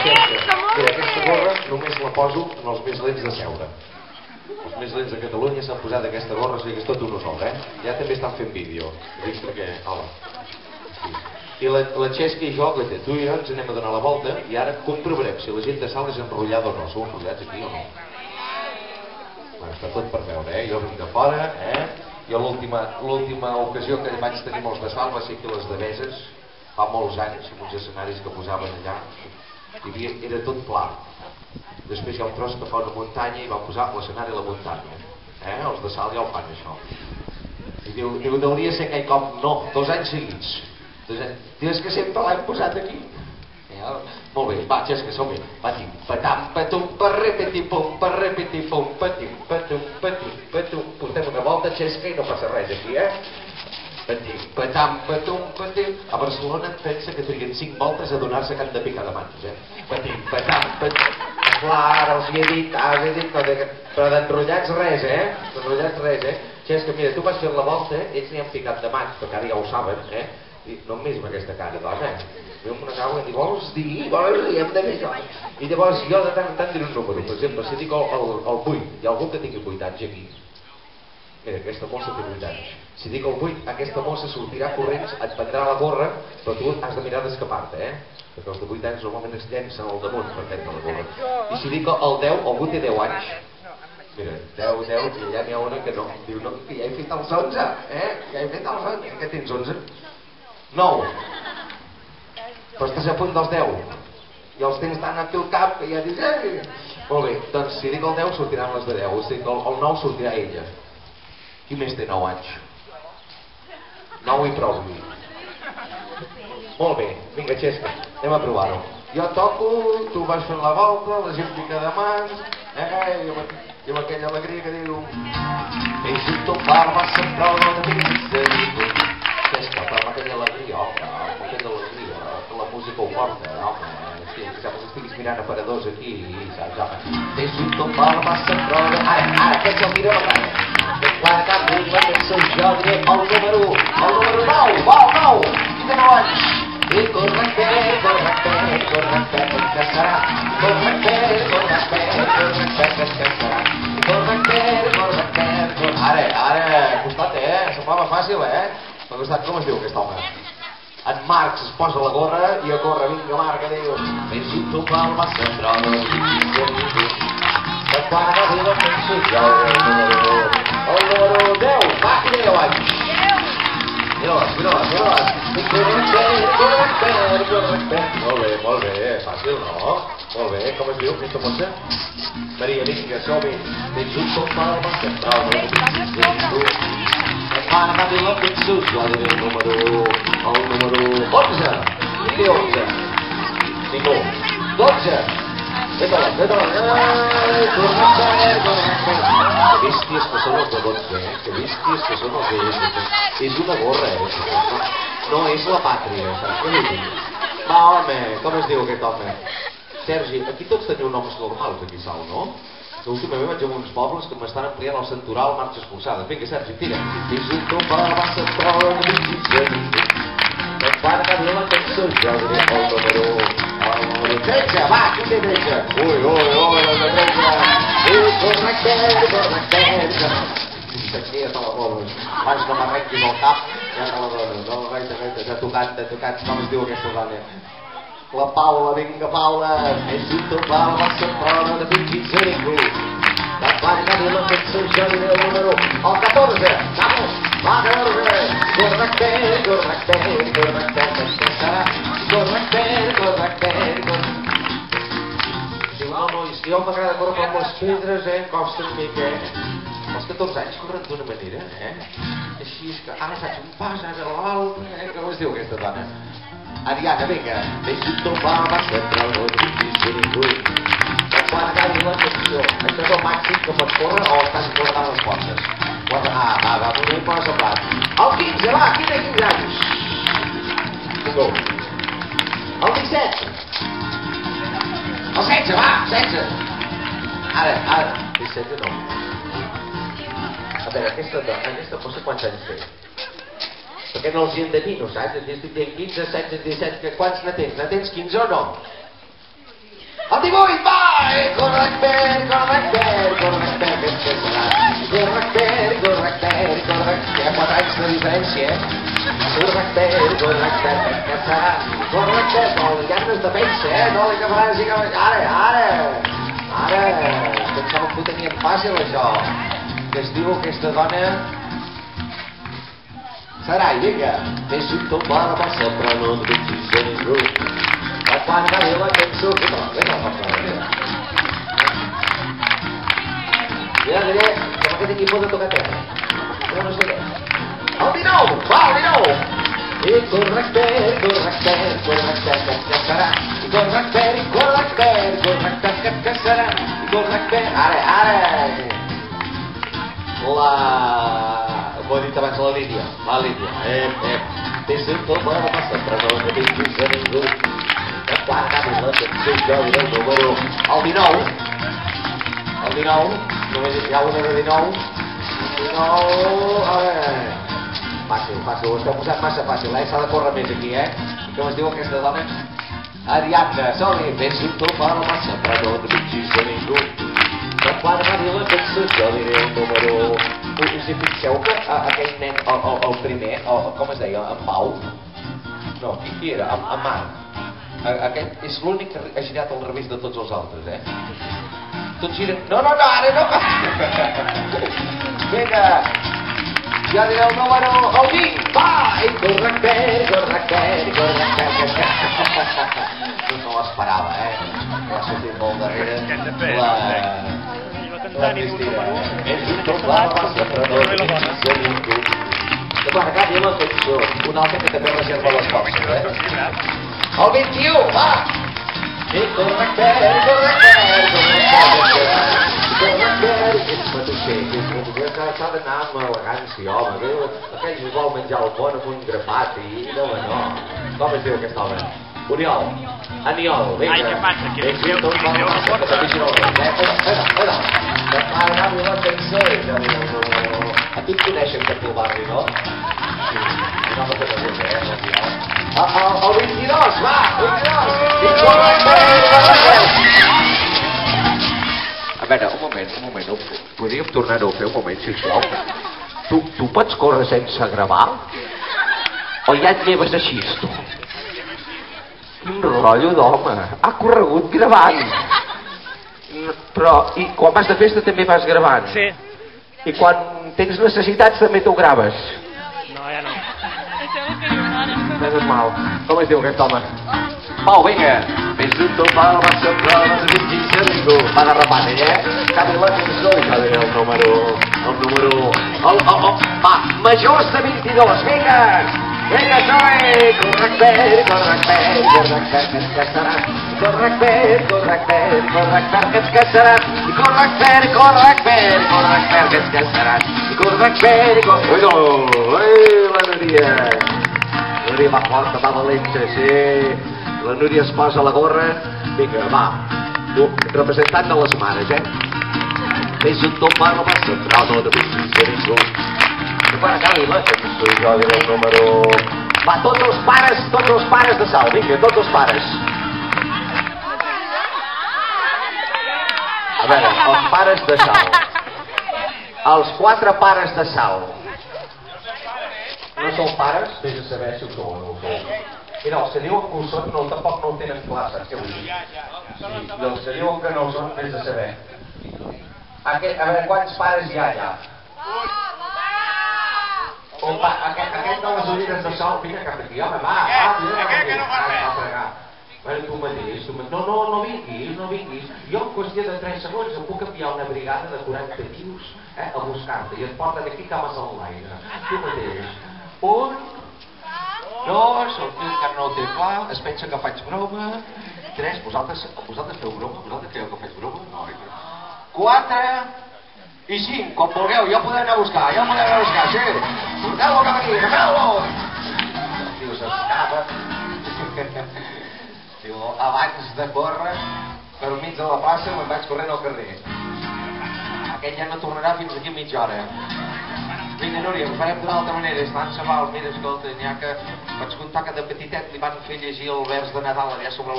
Mira, aquesta gorra només la poso en els més lents de seure. Els més lents de Catalunya s'han posat aquesta gorra, o sigui que és tot un honor, Ja també estan fent vídeo. Dic perquè... Hola. I la Xesca i jo, tu i jo ens anem a donar la volta i ara comprovarem si la gent de sala és enrotllada o no. Sou enrotllats aquí o no? Bueno, està tot per veure, Jo vinc de fora, Jo l'última ocasió que vaig tenir molts de sal va ser aquí a les Deveses, fa molts anys, amb uns escenaris que posaven allà, era tot pla. Després hi ha un tros que fa una muntanya i van posar l'escenari a la muntanya. Els de sal ja ho fan, això. I diu, hauria de ser aquell cop, no, 2 anys seguits. Diu, és que sempre l'hem posat aquí. Molt bé, va, Xesca, som-hi. Patim, patam, patum, parrepetipum, parrepetipum, patim, patum, patim, patum. Portem una volta, Xesca, i no passa res aquí, Patim, patam, patum, patim. A Barcelona et pensa que triguen 5 voltes a donar-se que han de picar de mans, Patim, patam, patum. Clar, ara els hi he dit, però d'enrotllats res, D'enrotllats res, Xesca, mira, tu vas fer la volta, ells n'hi han picat de mans, perquè ara ja ho saben, no em miris amb aquesta cara, dona. Veu amb una cau i em diu, vols dir, hem de fer això. I llavors jo de tant en tant diré un número. Per exemple, si dic el 8, hi ha algú que tingui 8 anys aquí. Mira, aquesta mossa té 8 anys. Si dic el 8, aquesta mossa sortirà corrents, et prendrà la gorra, però tu has de mirar d'escapar-te, Perquè els de 8 anys normalment es llencen al damunt per prendre la gorra. I si dic el 10, algú té 10 anys. Mira, 10, i allà n'hi ha una que no. Diu, no, que ja he fet els 11, Ja he fet els 11. Que tens 11? 9. Però estàs a punt dels 10 i els tens tant aquí al cap que ja dius molt bé, doncs si dic el 10 sortiran les de 10, si dic el 9 sortirà ella. Qui més té 9 anys? 9 i prou. Molt bé, vinga, Xesca, anem a provar-ho. Jo toco, tu vas fent la volta, la gent pica de mans, i amb aquella alegria que diu és un topar, va sempre el de mig de nit. Xesca, però amb aquella alegria, amb aquella alegria, que la música ho porta, que estiguis mirant aparadors aquí, saps, home. És un topar, va sempre el de... Ara, aquest el mira a la cara. De quan cap d'un va que sou jo, diré el número 9, i de 9 anys. I correcte, que serà. Correcte, que serà. Correcte. Ara, costat, semblava fàcil, M'ha costat, com es diu aquest home? En Marx es posa la gorra i a córrer, vinga Marc, que diu més un topal va sempre el de quan va dir la penso jo el número 10, va, qui té 10 anys? Mira-les. Molt bé, fàcil, no? Molt bé, com es diu aquesta mossa? Maria, vinga, som-hi. Més un topal va sempre el quan va dir la penso jo diré el número 11. Qui té 11? Ningú. 12. Vete-la. Que bèsties que són els de 12, Que bèsties que són els de 12. És una gorra, No és la pàtria, saps què vull dir? Va, home, com es diu aquest home? Sergi, aquí tots teniu noms normals, aquí Sal, no? Que últimament vaig a uns pobles que m'estan ampliant el santoral marxes forçades. Vinga, Sergi, tira. És un topar, va central, de quan va dir la cançó, jo diré el número 13, va, qui té 13? Ui, el de 13. Correcte. Aquí te la dones. Abans no m'arrenquis el cap, ja te la dones. De tocant, com es diu aquesta dona? La Paula, vinga Paula, és un topal, va ser prova de 15 ningú. De quan va dir la cançó, jo diré el número, el 14, vamos, va 14, correcte, que serà, correcte. Diu, no, és que jo m'agrada córrer amb les pedres, costa una mica, Als 14 anys corren d'una manera, Així és que ara faig un pas, ara l'altre, Com es diu aquesta dona? Ariana, vinga, més un topal va sempre el meu difícil de ningú. De quan acabi la cançó, això és el màxim que pots córrer o estàs col·locant les forces? Va, molt bé, semblat. El 15, va, qui té 15 anys? Ningú. El 17. El 16, va, 16. Ara, 17 no. A veure, aquesta posa quants anys té? Perquè no els hi endevino, saps? Estic dient 15, 16, 17, quants ne tens? Ne tens 15 o no? El 18, va! Correcte, que serà. Correcte, hi ha 4 anys de diferència, Correcte, que serà. Correcte, no li ganes de pensa, no li acabaràs i ara, pensava que ho tenien fàcil, això, que es diu aquesta dona... Sarai, vinga, és un tombada per sempre, no et deixis de ningú. Que quan acabi la cançó... Ja diré que amb aquest equip pot tocar terra. Jo no sé què. El 19! Va, el 19! I correcte, que serà. I correcte, que serà. I correcte, ara. Ho he dit abans la Lídia. La Lídia. Des un tombada per sempre, no et deixis de ningú. Que quan acabi la cançó jo diré el número... El 19. El 19, només hi ha una de 19. 19, fàcil, ho esteu posant massa fàcil, s'ha de córrer més aquí, I com es diu aquesta dona? Ariadna, som-hi, vés un tombada per sempre, no et deixis de ningú. Que quan acabi la cançó jo diré el número... Us hi fixeu que aquell nen, el primer, com es deia, en Pau? No, qui era? En Marc. Aquest és l'únic que ha girat al revés de tots els altres, Tots giren... No, ara no! Vinga! Ja diré el número... El 20! Va! I correcte! No l'esperava, Va sortir molt darrere la Cristina. És un tombada per sempre, no et deixis de ningú. Que quan acabi la cançó, un altre que també reserva les forces, El 21! Va! I correcte, ets matutxer, s'ha d'anar amb elegància, home, aquell es vol menjar el pont amb un grapat i no. Com es diu aquest home? Oriol, Aniol, vinga. Ai, què passa? Que es veu que no pot que m'agrada la cançó a tu et coneixen per tu barri, no? Sí, no me t'agrada, el 22, va, 22! A veure, un moment, podríem tornar-ho a fer un moment, sisplau? Tu pots córrer sense gravar? O ja et lleves així, tu? Quin rotllo d'home, ha corregut gravant. Però, i quan vas de festa també vas gravant? Sí. I quan tens necessitats també t'ho graves? No, ja no. Menos mal. Com es diu aquest home? Pau, vinga. Vés d'un tombada per sempre, no et deixis de ningú. Va derrapant, Acabi la cançó i ja diré el número... Va, majors de 22, vinga! Vinga, som-hi! Correcte, que serà. Correcte, que serà. I correcte, que serà. I correcte, la Núria. La Núria va forta, va valenta, sí. La Núria es posa la gorra. Vinga, va. Tu, representant de les mares, Vés un tombada per sempre, no et deixis de ningú. Que quan acabi la cançó jo diré el número... Va, tots els pares de Sal, vinga, tots els pares. A veure, els pares de Sal. Els 4 pares de Sal. No sou pares? Vés a saber si ho sou o no ho sou. I no, els que diuen que ho són, tampoc no ho tenen clar, saps què vull dir? Sí, i els que diuen que no ho són, vés a saber. A veure, quants pares hi ha allà? Aquest de les ulleres de sol, vine cap aquí, home, va, vine a fregar. Tu mateix, no vinguis. Jo en qüestió de 3 segons em puc enviar una brigada de 40 tios a buscar-te i et porten aquí cames en l'aire. Tu mateix. 1, 2, el tio encara no ho té clar, es pensa que faig broma. 3, vosaltres feu broma? Vosaltres creieu que faig broma? No, 4 i 5, com vulgueu, ja ho podem anar a buscar, sí. Porteu-lo cap aquí, agafeu-lo! El tio s'escapa. Diu, abans de córrer per mig de la plaça me'n vaig corrent al carrer. Aquest ja no tornarà fins aquí mitja hora. Vinga, Núria, ho farem d'una altra manera. És tant se val, mira, escolta, n'hi ha que... Vaig contar que de petitet li van fer llegir el vers de Nadal allà sobre